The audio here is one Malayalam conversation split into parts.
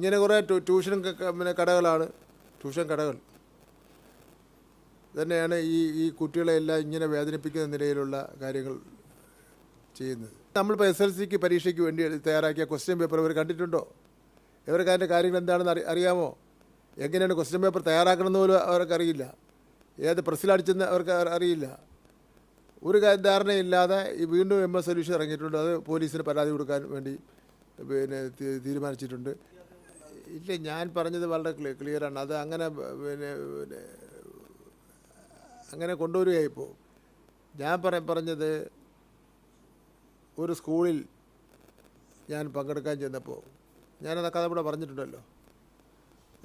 ഇങ്ങനെ കുറേ ട്യൂഷൻ പിന്നെ കടകളാണ്, ട്യൂഷൻ കടകൾ തന്നെയാണ് ഈ കുട്ടികളെ എല്ലാം ഇങ്ങനെ വേദനിപ്പിക്കുന്ന നിലയിലുള്ള കാര്യങ്ങൾ ചെയ്യുന്നത്. നമ്മളിപ്പോൾ SLCക്ക് പരീക്ഷയ്ക്ക് വേണ്ടി തയ്യാറാക്കിയ ക്വസ്റ്റ്യൻ പേപ്പർ ഇവർ കണ്ടിട്ടുണ്ടോ? ഇവർക്ക് അതിൻ്റെ കാര്യങ്ങൾ എന്താണെന്ന് അറിയാമോ? എങ്ങനെയാണ് ക്വസ്റ്റ്യൻ പേപ്പർ തയ്യാറാക്കണമെന്ന് പോലും അവർക്കറിയില്ല. ഏത് പ്രസ്സിലടിച്ചെന്ന് അവർക്ക് അറിയില്ല. ഒരു ധാരണയില്ലാതെ വീണ്ടും MS സൊല്യൂഷൻ ഇറങ്ങിയിട്ടുണ്ട്. അത് പോലീസിന് പരാതി കൊടുക്കാൻ വേണ്ടി പിന്നെ തീരുമാനിച്ചിട്ടുണ്ട്. ഇല്ല, ഞാൻ പറഞ്ഞത് വളരെ ക്ലിയറാണ്. അത് അങ്ങനെ അങ്ങനെ കൊണ്ടുവരികയായിപ്പോൾ. ഞാൻ പറഞ്ഞത് ഒരു സ്കൂളിൽ ഞാൻ പങ്കെടുക്കാൻ ചെന്നപ്പോൾ ഞാനത് കഥ ഇവിടെ പറഞ്ഞിട്ടുണ്ടല്ലോ.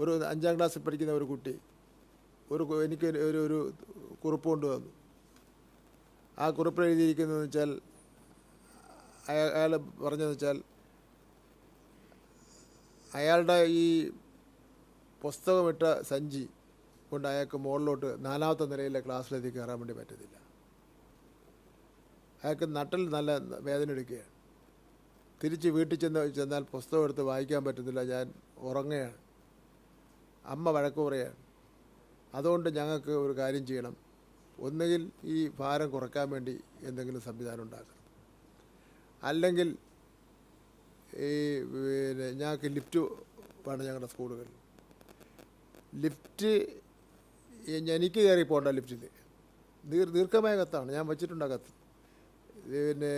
ഒരു 5ാം ക്ലാസ്സിൽ പഠിക്കുന്ന ഒരു കുട്ടി എനിക്ക് ഒരു കുറിപ്പ് കൊണ്ടുവന്നു. ആ കുറിപ്പിൽ എഴുതിയിരിക്കുന്നതെന്ന് വെച്ചാൽ അയാൾ പറഞ്ഞതെന്ന് വെച്ചാൽ അയാളുടെ ഈ പുസ്തകമിട്ട സഞ്ചി കൊണ്ട് അയാൾക്ക് മുകളിലോട്ട് 4ാമത്തെ നിലയിലെ ക്ലാസ്സിലേക്ക് കയറാൻ വേണ്ടി പറ്റത്തില്ല. അയാൾക്ക് നട്ടിൽ നല്ല വേദന എടുക്കുകയാണ്. തിരിച്ച് വീട്ടിൽ ചെന്നാൽ പുസ്തകം എടുത്ത് വായിക്കാൻ പറ്റുന്നില്ല, ഞാൻ ഉറങ്ങുകയാണ്. അമ്മ വഴക്ക് പറയുകയാണ്. അതുകൊണ്ട് ഞങ്ങൾക്ക് ഒരു കാര്യം ചെയ്യണം, ഒന്നുകിൽ ഈ ഭാരം കുറയ്ക്കാൻ വേണ്ടി എന്തെങ്കിലും സംവിധാനം ഉണ്ടാക്കണം, അല്ലെങ്കിൽ ഈ ഞങ്ങൾക്ക് ലിഫ്റ്റ് വേണം. ഞങ്ങളുടെ സ്കൂളുകളിൽ ലിഫ്റ്റ് എനിക്ക് കയറി പോകണ്ട. ലിഫ്റ്റിൽ ദീർഘമായ കത്താണ്, ഞാൻ വച്ചിട്ടുണ്ട് ആ കത്ത്. പിന്നെ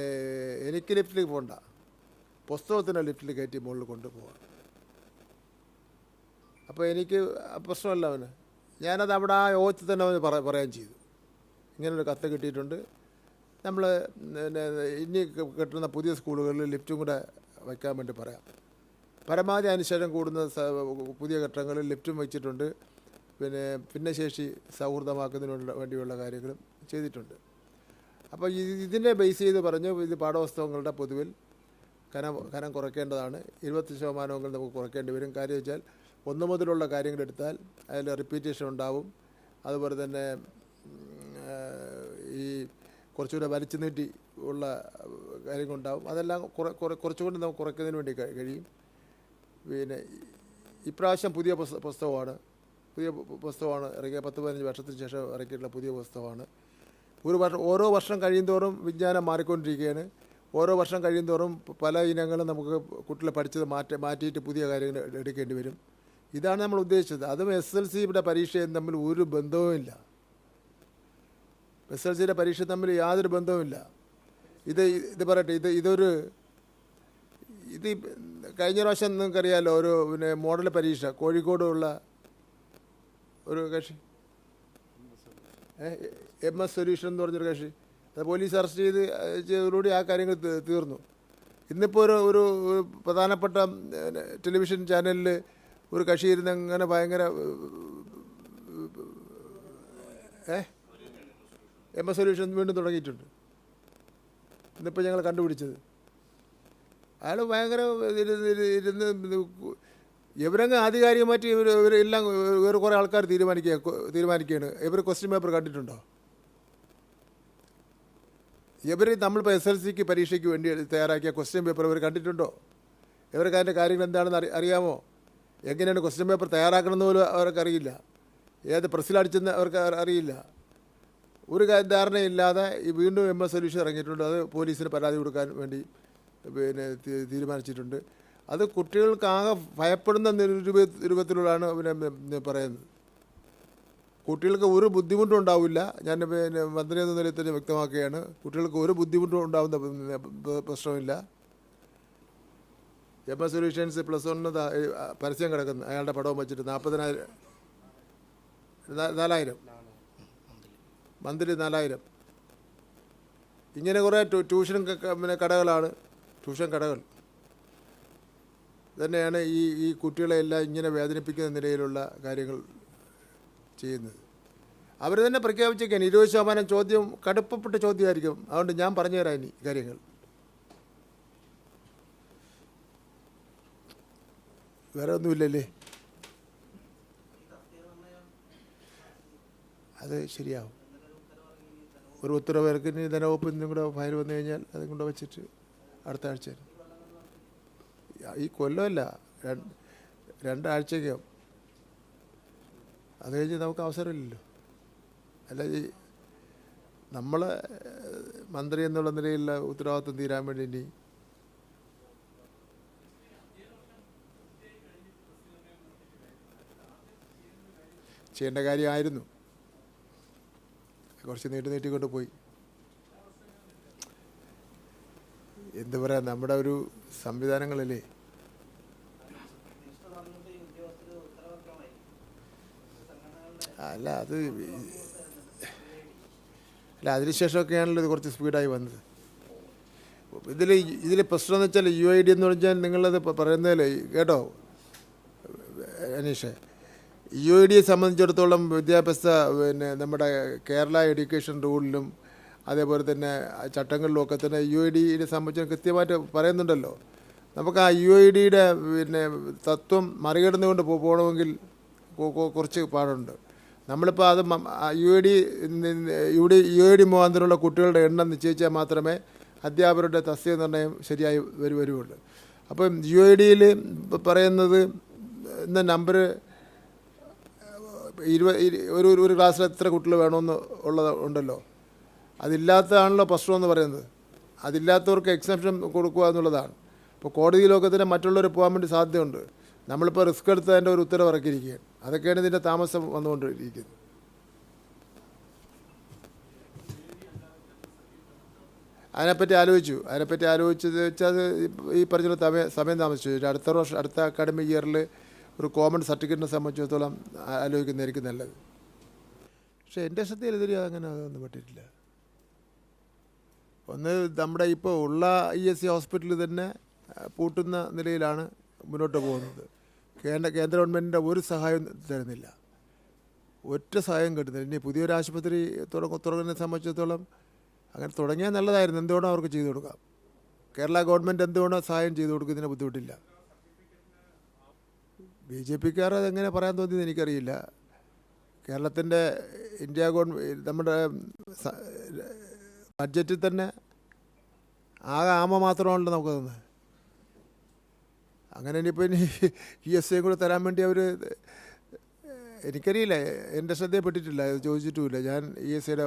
എനിക്ക് ലിഫ്റ്റിൽ പോകണ്ട, പുസ്തകത്തിന് ലിഫ്റ്റിൽ കയറ്റി മുകളിൽ കൊണ്ടുപോകാം. അപ്പോൾ എനിക്ക് പ്രശ്നമല്ല അവന്. ഞാനത് അവിടെ ആ യോഗത്തിൽ തന്നെ അവന് പറയാൻ ചെയ്തു. ഇങ്ങനൊരു കത്ത് കിട്ടിയിട്ടുണ്ട്, നമ്മൾ ഇനി കെട്ടുന്ന പുതിയ സ്കൂളുകളിൽ ലിഫ്റ്റും കൂടെ വയ്ക്കാൻ വേണ്ടി പറയാം. പരമാവധി അനുശേഷം കൂടുന്ന പുതിയ ഘട്ടങ്ങളിൽ ലിഫ്റ്റും വെച്ചിട്ടുണ്ട്. പിന്നെ ഭിന്നശേഷി സൗഹൃദമാക്കുന്നതിന് വേണ്ടിയുള്ള കാര്യങ്ങളും ചെയ്തിട്ടുണ്ട്. അപ്പോൾ ഇതിനെ ബേസ് ചെയ്ത് പറഞ്ഞു, ഇത് പാഠപുസ്തകങ്ങളുടെ പൊതുവിൽ കനം കുറയ്ക്കേണ്ടതാണ്. 20% നമുക്ക് കുറയ്ക്കേണ്ടി വരും. കാര്യം വെച്ചാൽ 1 മുതലുള്ള കാര്യങ്ങളെടുത്താൽ അതിൽ റിപ്പീറ്റേഷൻ ഉണ്ടാവും. അതുപോലെ തന്നെ ഈ കുറച്ചുകൂടെ വലിച്ചു നീട്ടി ഉള്ള കാര്യങ്ങളുണ്ടാവും. അതെല്ലാം കുറച്ചുകൂടി നമുക്ക് കുറയ്ക്കുന്നതിന് വേണ്ടി കഴിയും. പിന്നെ ഇപ്രാവശ്യം പുതിയ പുസ്തകമാണ് ഇറങ്ങിയ 10-15 വർഷത്തിന് ശേഷം ഇറക്കിയിട്ടുള്ള പുതിയ പുസ്തകമാണ്. ഓരോ വർഷം കഴിയുന്തോറും വിജ്ഞാനം മാറിക്കൊണ്ടിരിക്കുകയാണ്. ഓരോ വർഷം കഴിയുന്തോറും പല ഇനങ്ങളും നമുക്ക് കുട്ടികളെ പഠിച്ചത് മാറ്റിയിട്ട് പുതിയ കാര്യങ്ങൾ എടുക്കേണ്ടി വരും. ഇതാണ് നമ്മൾ ഉദ്ദേശിച്ചത്. അതും SLCയുടെ പരീക്ഷയും തമ്മിൽ ഒരു ബന്ധവുമില്ല. SLCയുടെ പരീക്ഷ തമ്മിൽ യാതൊരു ബന്ധവുമില്ല. ഇത് പറയട്ടെ, ഇത് കഴിഞ്ഞ പ്രാവശ്യം നിങ്ങൾക്കറിയാമല്ലോ, ഒരു പിന്നെ മോഡൽ പരീക്ഷ കോഴിക്കോടുള്ള ഒരു കക്ഷി MS സൊല്യൂഷൻ എന്ന് പറഞ്ഞൊരു കക്ഷി, അത് പോലീസ് അറസ്റ്റ് ചെയ്തതോടുകൂടി ആ കാര്യങ്ങൾ തീർന്നു. ഇന്നിപ്പോൾ ഒരു പ്രധാനപ്പെട്ട ടെലിവിഷൻ ചാനലിൽ ഒരു കക്ഷി ഇരുന്ന് അങ്ങനെ ഭയങ്കര MS സൊല്യൂഷൻ വീണ്ടും തുടങ്ങിയിട്ടുണ്ട്. ഇന്നിപ്പോൾ ഞങ്ങൾ കണ്ടുപിടിച്ചത് അയാൾ ഭയങ്കര ഇരുന്ന് ഇവരങ്ങ് ആധികാരികമായിട്ട് ഇവരെല്ലാം വേറെ കുറേ ആൾക്കാർ തീരുമാനിക്കുകയാണ്. ഇവർ ക്വസ്റ്റ്യൻ പേപ്പർ കണ്ടിട്ടുണ്ടോ? നമ്മളിപ്പോൾ SLCക്ക് പരീക്ഷയ്ക്ക് വേണ്ടി തയ്യാറാക്കിയ ക്വസ്റ്റ്യൻ പേപ്പർ ഇവർ കണ്ടിട്ടുണ്ടോ? ഇവർക്ക് അതിൻ്റെ കാര്യങ്ങൾ എന്താണെന്ന് അറിയാമോ? എങ്ങനെയാണ് ക്വസ്റ്റ്യൻ പേപ്പർ തയ്യാറാക്കണമെന്ന് പോലും അവർക്കറിയില്ല. ഏത് പ്രസ്സിലടിച്ചെന്ന് അവർക്ക് അറിയില്ല. ഒരു ധാരണയില്ലാതെ വീണ്ടും MS സൊല്യൂഷൻ ഇറങ്ങിയിട്ടുണ്ട്. അത് പോലീസിന് പരാതി കൊടുക്കാൻ വേണ്ടി പിന്നെ തീരുമാനിച്ചിട്ടുണ്ട്. അത് കുട്ടികൾക്കാകെ ഭയപ്പെടുന്ന രൂപത്തിലുള്ളതാണ് പിന്നെ പറയുന്നത്. കുട്ടികൾക്ക് ഒരു ബുദ്ധിമുട്ടും ഉണ്ടാവില്ല. ഞാൻ പിന്നെ മന്ത്രി എന്ന നിലയിൽ തന്നെ വ്യക്തമാക്കുകയാണ്, കുട്ടികൾക്ക് ഒരു ബുദ്ധിമുട്ടും ഉണ്ടാകുന്ന പ്രശ്നമില്ല. MS സൊല്യൂഷൻസ് +1 പരസ്യം കിടക്കുന്നു. അയാളുടെ പടവും വെച്ചിട്ട് 4,000 മന്ത്ലി 4,000. ഇങ്ങനെ കുറേ ട്യൂഷൻ പിന്നെ കടകളാണ്, ട്യൂഷൻ കടകൾ തന്നെയാണ് ഈ കുട്ടികളെ എല്ലാം ഇങ്ങനെ വേദനിപ്പിക്കുന്ന നിലയിലുള്ള കാര്യങ്ങൾ ചെയ്യുന്നത്. അവർ തന്നെ പ്രഖ്യാപിച്ചേക്കാൻ 20% ചോദ്യം കടുപ്പപ്പെട്ട ചോദ്യമായിരിക്കും. അതുകൊണ്ട് ഞാൻ പറഞ്ഞു തരാം ഇനി കാര്യങ്ങൾ. വേറെ ഒന്നുമില്ലല്ലേ? അത് ശരിയാവും. ഒരു ഉത്തരവ് ഇറക്കി ധനവകുപ്പ് ഇന്നും കൂടെ ഫയൽ വന്നു കഴിഞ്ഞാൽ അതും കൊണ്ട് വെച്ചിട്ട് അടുത്ത ആഴ്ച, ഈ കൊല്ലമല്ല രണ്ടാഴ്ചയ്ക്കകം. അത് കഴിഞ്ഞ് നമുക്ക് അവസരമില്ലല്ലോ. അല്ല, ഈ നമ്മൾ മന്ത്രി എന്നുള്ള നിലയിലുള്ള ഉത്തരവാദിത്വം തീരാൻ വേണ്ടി ഇനി ചെയ്യേണ്ട കാര്യമായിരുന്നു. കുറച്ച് നീട്ടിക്കൊണ്ട് പോയി. എന്തു പറയാം, നമ്മുടെ ഒരു സംവിധാനങ്ങളിലേ അല്ല അതിനുശേഷമൊക്കെയാണല്ലോ ഇത് കുറച്ച് സ്പീഡായി വന്നത്. ഇതിൽ പ്രശ്നം എന്ന് വെച്ചാൽ UID എന്ന് പറഞ്ഞാൽ നിങ്ങളത് പറയുന്നതിൽ കേട്ടോ അനീഷേ, UIDയെ സംബന്ധിച്ചിടത്തോളം വിദ്യാഭ്യാസ നമ്മുടെ കേരള എഡ്യൂക്കേഷൻ റൂളിലും അതേപോലെ തന്നെ ചട്ടങ്ങളിലുമൊക്കെ തന്നെ UIDയെ സംബന്ധിച്ച് കൃത്യമായിട്ട് പറയുന്നുണ്ടല്ലോ. നമുക്ക് ആ UIDയുടെ തത്വം മറികടന്നുകൊണ്ട് പോകണമെങ്കിൽ കുറച്ച് പാടുണ്ട്. നമ്മളിപ്പോൾ അത് UID മുഖാന്തരമുള്ള കുട്ടികളുടെ എണ്ണം നിശ്ചയിച്ചാൽ മാത്രമേ അധ്യാപകരുടെ തസ്തിക നിർണ്ണയം ശരിയായി വരുള്ളൂ. അപ്പം UIDയിൽ പറയുന്നത് ഇന്ന നമ്പർ 20 ഒരു ക്ലാസ്സിൽ എത്ര കുട്ടികൾ വേണമെന്ന് ഉണ്ടല്ലോ. അതില്ലാത്തതാണല്ലോ പ്രശ്നമെന്ന് പറയുന്നത്. അതില്ലാത്തവർക്ക് എക്സെപ്ഷൻ കൊടുക്കുക എന്നുള്ളതാണ്. ഇപ്പോൾ കോടതിയിലൊക്കെ തന്നെ മറ്റുള്ളവർ പോകാൻ വേണ്ടി സാധ്യതയുണ്ട്. നമ്മളിപ്പോൾ റിസ്ക് എടുത്ത് അതിൻ്റെ ഒരു ഉത്തരവ് ഇറക്കിയിരിക്കുകയാണ്. അതൊക്കെയാണ് ഇതിൻ്റെ താമസം വന്നുകൊണ്ടിരിക്കുന്നത്. അതിനെപ്പറ്റി ആലോചിച്ചത് വെച്ചാൽ ഈ പറഞ്ഞ സമയം താമസിച്ചു. അടുത്ത അക്കാഡമിക് ഇയറിൽ ഒരു കോമൺ സർട്ടിഫിക്കറ്റിനെ സംബന്ധിച്ചിടത്തോളം ആലോചിക്കുന്നതായിരിക്കും നല്ലത്. പക്ഷേ എൻ്റെ ശ്രദ്ധയിൽ ഇതിൽ അങ്ങനെ ഒന്നും പറ്റിയിട്ടില്ല. ഒന്ന്, നമ്മുടെ ഇപ്പോൾ ഉള്ള ESC ഹോസ്പിറ്റൽ തന്നെ പൂട്ടുന്ന നിലയിലാണ് മുന്നോട്ട് പോകുന്നത്. കേന്ദ്ര ഗവൺമെൻറ്റിൻ്റെ ഒരു സഹായം തരുന്നില്ല, ഒറ്റ സഹായം കിട്ടുന്നില്ല. ഇനി പുതിയൊരു ആശുപത്രി തുടങ്ങുന്നതിനെ സംബന്ധിച്ചിടത്തോളം അങ്ങനെ തുടങ്ങിയാൽ നല്ലതായിരുന്നു. എന്തുകൊണ്ടോ അവർക്ക് ചെയ്തു കൊടുക്കാം. കേരള ഗവൺമെൻറ് എന്തുകൊണ്ടോ സഹായം ചെയ്തു കൊടുക്കുന്നതിന് ബുദ്ധിമുട്ടില്ല. BJPക്കാർ അതെങ്ങനെ പറയാൻ തോന്നിയെന്ന് എനിക്കറിയില്ല. കേരളത്തിൻ്റെ നമ്മുടെ ബഡ്ജറ്റിൽ തന്നെ ആകെ ആമ മാത്രമാണല്ലോ നമുക്ക് തന്നത്. അങ്ങനെ ഇനിയിപ്പോൾ ESC കൂടെ തരാൻ വേണ്ടി അവർ, എനിക്കറിയില്ല, എൻ്റെ ശ്രദ്ധയിൽപ്പെട്ടിട്ടില്ല, അത് ചോദിച്ചിട്ടുമില്ല. ഞാൻ ESCയുടെ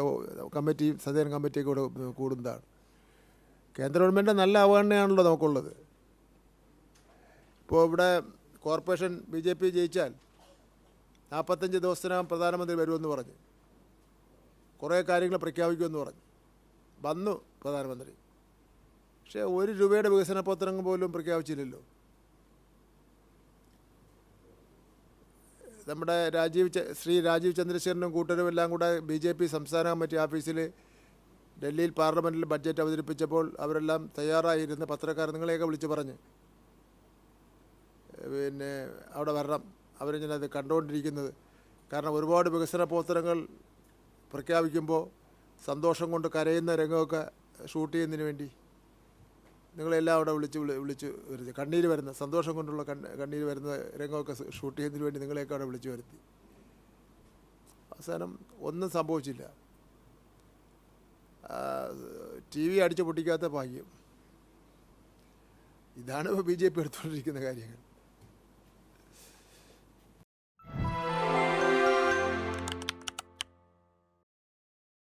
സദൻ കമ്മിറ്റിയൊക്കെ കൂടെ കൂടുന്നതാണ്. കേന്ദ്ര ഗവൺമെൻറ് നല്ല അവഗണനയാണല്ലോ നമുക്കുള്ളത്. ഇപ്പോൾ ഇവിടെ കോർപ്പറേഷൻ BJP ജയിച്ചാൽ 45 ദിവസത്തിനകം പ്രധാനമന്ത്രി വരുമെന്ന് പറഞ്ഞു, കുറേ കാര്യങ്ങൾ പ്രഖ്യാപിക്കുമെന്ന് പറഞ്ഞു. വന്നു പ്രധാനമന്ത്രി, പക്ഷേ 1 രൂപയുടെ വികസന പ്രവർത്തനങ്ങൾ പോലും പ്രഖ്യാപിച്ചില്ലല്ലോ. നമ്മുടെ ശ്രീ രാജീവ് ചന്ദ്രശേഖരനും കൂട്ടരും എല്ലാം കൂടെ BJP സംസ്ഥാന കമ്മിറ്റി ഓഫീസിൽ ഡൽഹിയിൽ പാർലമെൻറ്റിൽ ബഡ്ജറ്റ് അവതരിപ്പിച്ചപ്പോൾ അവരെല്ലാം തയ്യാറായിരുന്ന പത്രക്കാർ നിങ്ങളെയൊക്കെ വിളിച്ച് പറഞ്ഞ് അവിടെ വരണം. അവരിങ്ങനെ അത് കണ്ടുകൊണ്ടിരിക്കുന്നത്. കാരണം ഒരുപാട് വികസന പ്രവർത്തനങ്ങൾ പ്രഖ്യാപിക്കുമ്പോൾ സന്തോഷം കൊണ്ട് കരയുന്ന രംഗമൊക്കെ ഷൂട്ട് ചെയ്യുന്നതിന് വേണ്ടി നിങ്ങളെല്ലാം അവിടെ വിളിച്ച് വരുത്തി, കണ്ണീര് വരുന്ന, സന്തോഷം കൊണ്ടുള്ള കണ്ണീര് വരുന്ന രംഗമൊക്കെ ഷൂട്ട് ചെയ്യുന്നതിന് വേണ്ടി നിങ്ങളെയൊക്കെ അവിടെ വിളിച്ച് വരുത്തി. അവസാനം ഒന്നും സംഭവിച്ചില്ല. TV അടിച്ചു പൊട്ടിക്കാത്ത ഭാഗ്യം. ഇതാണ് ഇപ്പോൾ BJP എടുത്തുകൊണ്ടിരിക്കുന്ന കാര്യങ്ങൾ.